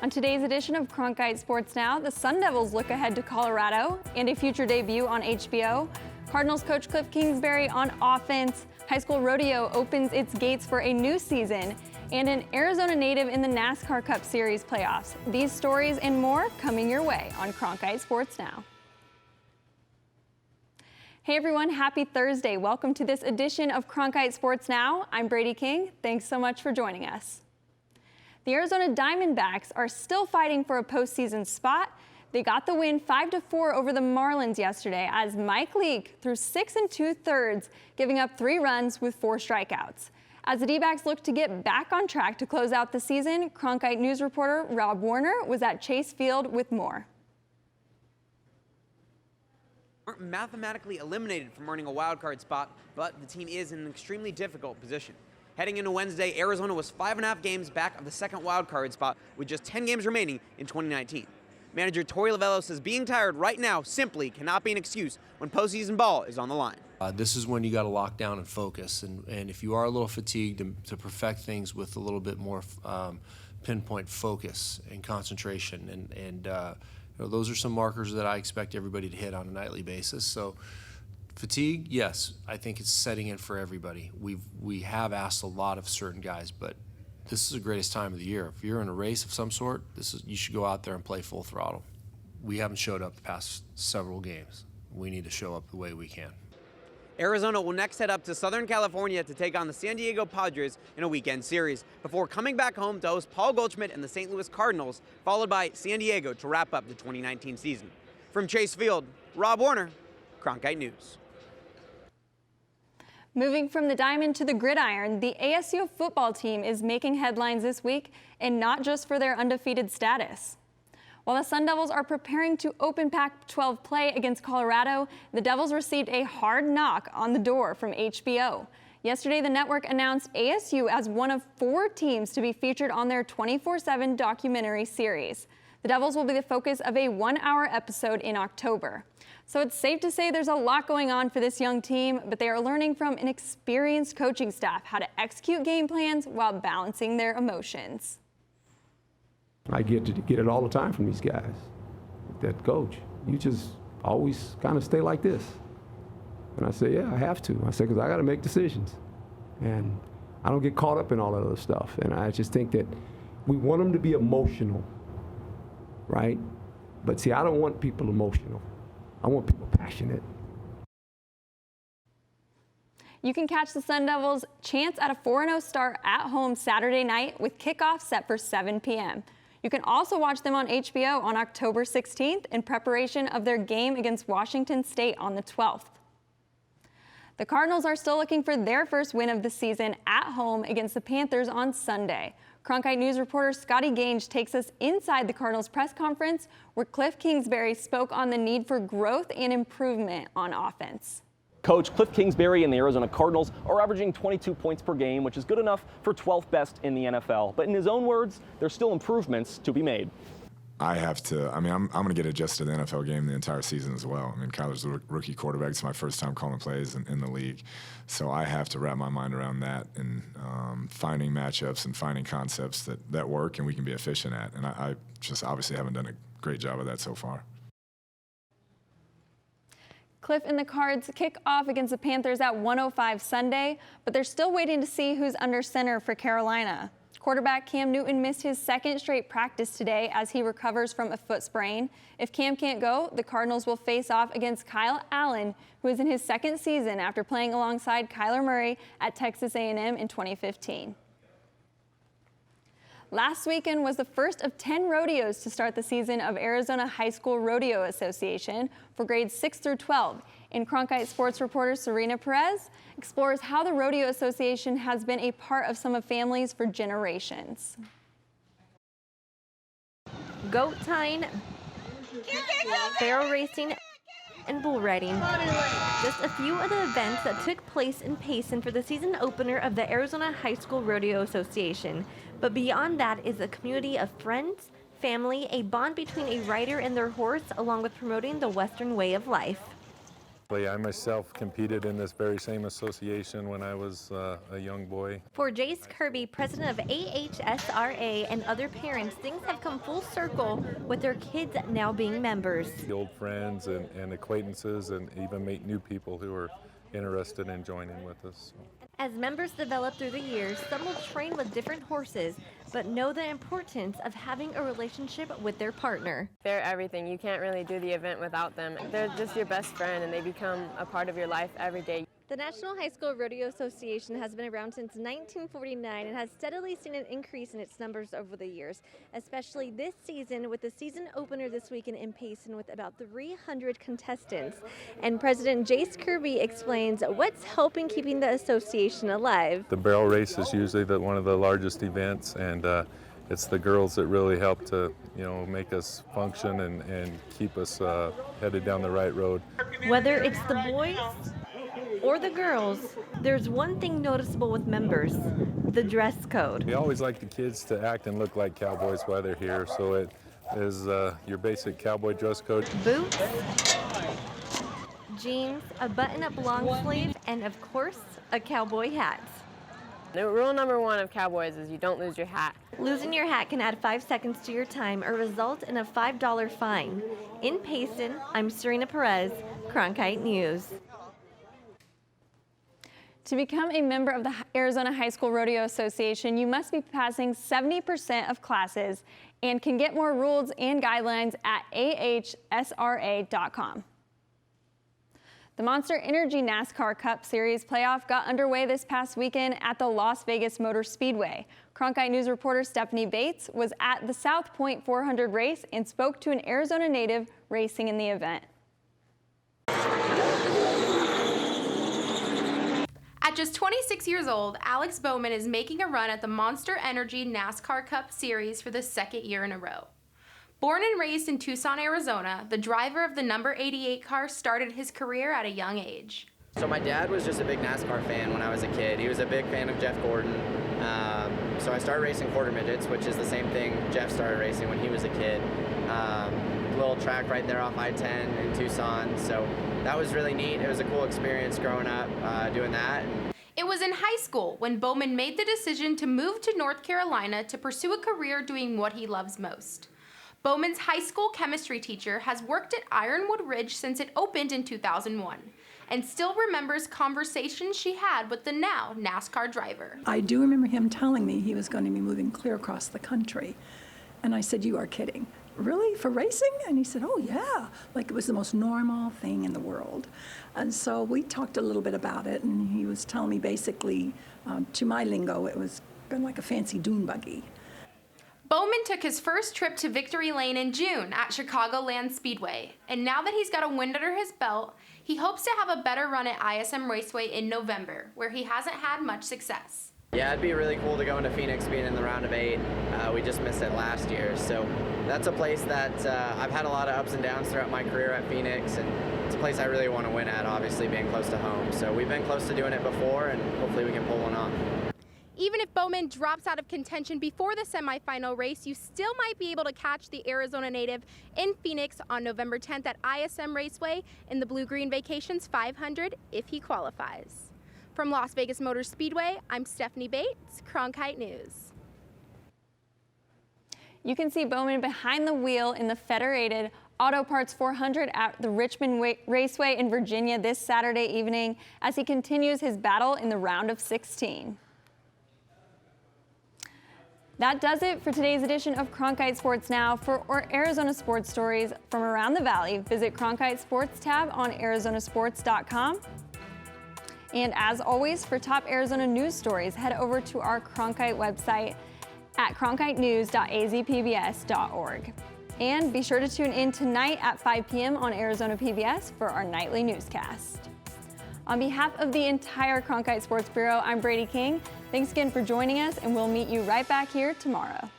On today's edition of Cronkite Sports Now, the Sun Devils look ahead to Colorado and a future debut on HBO. Cardinals coach Kliff Kingsbury on offense. High school rodeo opens its gates for a new season. And an Arizona native in the NASCAR Cup Series playoffs. These stories and more coming your way on Cronkite Sports Now. Hey everyone, happy Thursday. Welcome to this edition of Cronkite Sports Now. I'm Brady King. Thanks so much for joining us. The Arizona Diamondbacks are still fighting for a postseason spot. They got the win 5-4 over the Marlins yesterday as Mike Leake threw 6 2/3, giving up 3 runs with 4 strikeouts. As the D-backs look to get back on track to close out the season, Cronkite News reporter Rob Warner was at Chase Field with more. Aren't mathematically eliminated from earning a wild card spot, but the team is in an extremely difficult position. Heading into Wednesday, Arizona was 5.5 games back of the second wild card spot with just 10 games remaining in 2019. Manager Torey Lovullo says being tired right now simply cannot be an excuse when postseason ball is on the line. This is when you got to lock down and focus, and if you are a little fatigued, to perfect things with a little bit more pinpoint focus and concentration, and those are some markers that I expect everybody to hit on a nightly basis. So fatigue, yes, I think it's setting in for everybody. We have asked a lot of certain guys, but this is the greatest time of the year. If you're in a race of some sort, you should go out there and play full throttle. We haven't showed up the past several games. We need to show up the way we can. Arizona will next head up to Southern California to take on the San Diego Padres in a weekend series before coming back home to host Paul Goldschmidt and the St. Louis Cardinals, followed by San Diego to wrap up the 2019 season. From Chase Field, Rob Warner, Cronkite News. Moving from the diamond to the gridiron, the ASU football team is making headlines this week, and not just for their undefeated status. While the Sun Devils are preparing to open Pac-12 play against Colorado, the Devils received a hard knock on the door from HBO. Yesterday, the network announced ASU as one of 4 teams to be featured on their 24/7 documentary series. The Devils will be the focus of a 1-hour episode in October. So it's safe to say there's a lot going on for this young team, but they are learning from an experienced coaching staff how to execute game plans while balancing their emotions. I get it all the time from these guys. That coach, you just always kind of stay like this. And I say, yeah, I have to. I say, because I got to make decisions. And I don't get caught up in all that other stuff. And I just think that we want them to be emotional, right? But see, I don't want people emotional. I want people passionate. You can catch the Sun Devils' chance at a 4-0 start at home Saturday night with kickoff set for 7 p.m. You can also watch them on HBO on October 16th in preparation of their game against Washington State on the 12th. The Cardinals are still looking for their first win of the season at home against the Panthers on Sunday. Cronkite News reporter Scotty Gange takes us inside the Cardinals press conference where Kliff Kingsbury spoke on the need for growth and improvement on offense. Coach Kliff Kingsbury and the Arizona Cardinals are averaging 22 points per game, which is good enough for 12th best in the NFL. But in his own words, there's still improvements to be made. I'm going to get adjusted to the NFL game the entire season as well. I mean, Kyler's a rookie quarterback. It's my first time calling plays in the league. So I have to wrap my mind around that and finding matchups and finding concepts that work and we can be efficient at. And I just obviously haven't done a great job of that so far. Kliff and the Cards kick off against the Panthers at 1:05 Sunday, but they're still waiting to see who's under center for Carolina. Quarterback Cam Newton missed his second straight practice today as he recovers from a foot sprain. If Cam can't go, the Cardinals will face off against Kyle Allen, who is in his second season after playing alongside Kyler Murray at Texas A&M in 2015. Last weekend was the first of 10 rodeos to start the season of Arizona High School Rodeo Association for grades 6 through 12. And Cronkite Sports reporter Serena Perez explores how the Rodeo Association has been a part of some of families for generations. Goat tying, barrel racing, and bull riding. Just a few of the events that took place in Payson for the season opener of the Arizona High School Rodeo Association. But beyond that is a community of friends, family, a bond between a rider and their horse, along with promoting the Western way of life. I myself competed in this very same association when I was a young boy. For Jace Kirby, president of AHSRA, and other parents, things have come full circle with their kids now being members. The old friends and acquaintances, and even meet new people who are interested in joining with us. As members develop through the years, some will train with different horses, but know the importance of having a relationship with their partner. They're everything. You can't really do the event without them. They're just your best friend, and they become a part of your life every day. The National High School Rodeo Association has been around since 1949 and has steadily seen an increase in its numbers over the years, especially this season with the season opener this weekend in Payson with about 300 contestants. And President Jace Kirby explains what's helping keeping the association alive. The barrel race is usually one of the largest events, and it's the girls that really help to, make us function and keep us headed down the right road. Whether it's the boys or the girls, there's one thing noticeable with members: the dress code. We always like the kids to act and look like cowboys while they're here, so it is your basic cowboy dress code. Boots, jeans, a button-up long sleeve, and of course, a cowboy hat. The rule number one of cowboys is you don't lose your hat. Losing your hat can add 5 seconds to your time or result in a $5 fine. In Payson, I'm Serena Perez, Cronkite News. To become a member of the Arizona High School Rodeo Association, you must be passing 70% of classes and can get more rules and guidelines at ahsra.com. The Monster Energy NASCAR Cup Series playoff got underway this past weekend at the Las Vegas Motor Speedway. Cronkite News reporter Stephanie Bates was at the South Point 400 race and spoke to an Arizona native racing in the event. At just 26 years old, Alex Bowman is making a run at the Monster Energy NASCAR Cup Series for the second year in a row. Born and raised in Tucson, Arizona, the driver of the number 88 car started his career at a young age. So my dad was just a big NASCAR fan when I was a kid. He was a big fan of Jeff Gordon. So I started racing quarter midgets, which is the same thing Jeff started racing when he was a kid. Little track right there off I-10 in Tucson. So that was really neat. It was a cool experience growing up doing that. It was in high school when Bowman made the decision to move to North Carolina to pursue a career doing what he loves most. Bowman's high school chemistry teacher has worked at Ironwood Ridge since it opened in 2001 and still remembers conversations she had with the now NASCAR driver. I do remember him telling me he was going to be moving clear across the country. And I said, "You are kidding. Really? For racing?" And he said, "Oh, yeah." Like it was the most normal thing in the world. And so we talked a little bit about it, and he was telling me basically, to my lingo, it was kind of like a fancy dune buggy. Bowman took his first trip to Victory Lane in June at Chicagoland Speedway, and now that he's got a win under his belt, he hopes to have a better run at ISM Raceway in November, where he hasn't had much success. Yeah, it'd be really cool to go into Phoenix being in the round of 8. We just missed it last year, so that's a place that I've had a lot of ups and downs throughout my career at Phoenix, and it's a place I really want to win at, obviously being close to home. So we've been close to doing it before, and hopefully we can pull one off. Even if Bowman drops out of contention before the semifinal race, you still might be able to catch the Arizona native in Phoenix on November 10th at ISM Raceway in the Blue Green Vacations 500 if he qualifies. From Las Vegas Motor Speedway, I'm Stephanie Bates, Cronkite News. You can see Bowman behind the wheel in the Federated Auto Parts 400 at the Richmond Raceway in Virginia this Saturday evening as he continues his battle in the round of 16. That does it for today's edition of Cronkite Sports Now. For Arizona sports stories from around the valley, visit Cronkite Sports tab on arizonasports.com. And as always, for top Arizona news stories, head over to our Cronkite website at cronkitenews.azpbs.org. And be sure to tune in tonight at 5 p.m. on Arizona PBS for our nightly newscast. On behalf of the entire Cronkite Sports Bureau, I'm Brady King. Thanks again for joining us, and we'll meet you right back here tomorrow.